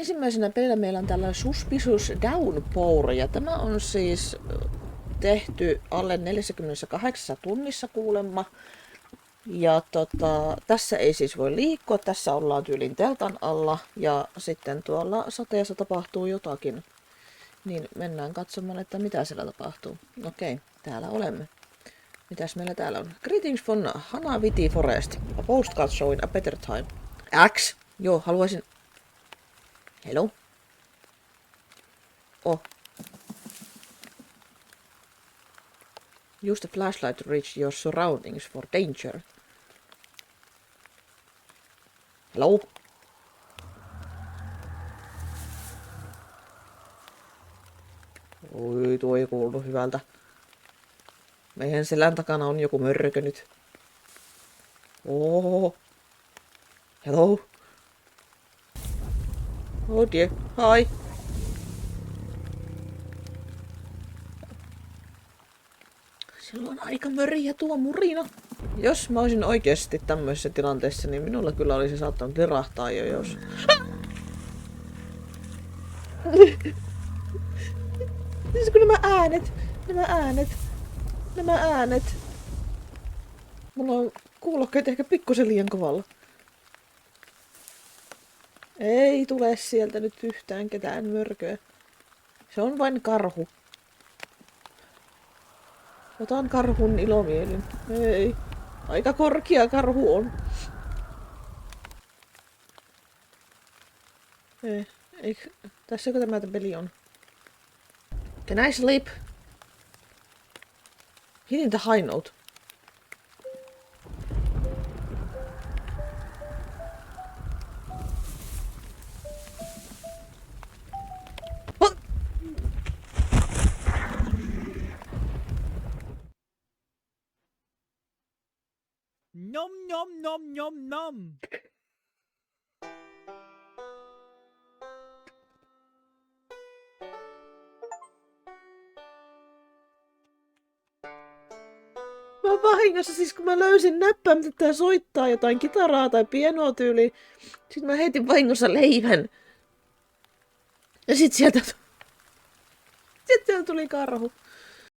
ensimmäisenä pelillä meillä on tällainen Suspicious Downpour, ja tämä on siis tehty alle 48 tunnissa kuulemma. Ja tässä ei siis voi liikkua, tässä ollaan tyylin teltan alla, ja sitten tuolla sateessa tapahtuu jotakin. Niin mennään katsomaan, että mitä siellä tapahtuu. Okei, täällä olemme. Mitäs meillä täällä on? Greetings from Hanaviti Forest. A postcard showing a better time. X. Joo, haluaisin... Hello? Oh. Use the flashlight to reach your surroundings for danger. Hello? Oi, tuo ei kuulu hyvältä. Meidän selän takana on joku mörkö nyt. Oh. Hello? Oh dear. Hi. Silloin aika möriä tuo murina. Jos mä olisin oikeasti tämmöisessä tilanteessa, niin minulla kyllä olisi saattanut lirahtaa jo jos... Siis kun nämä äänet. Mulla on kuulokkeet ehkä pikkusen liian kovalla. Ei tule sieltä nyt yhtään ketään mörköä. Se on vain karhu. Otan karhun ilomielin. Ei. Aika korkea karhu on. Ei. Tässäkö tämä peli on? Can I sleep? Hitting the high note. What? Nom nom nom nom nom. Mä vahingossa siis kun mä löysin näppäimet, että tää soittaa jotain kitaraa tai pianoa tyyliin. Sitten mä heitin vahingossa leivän. Ja sit sieltä tuli karhu.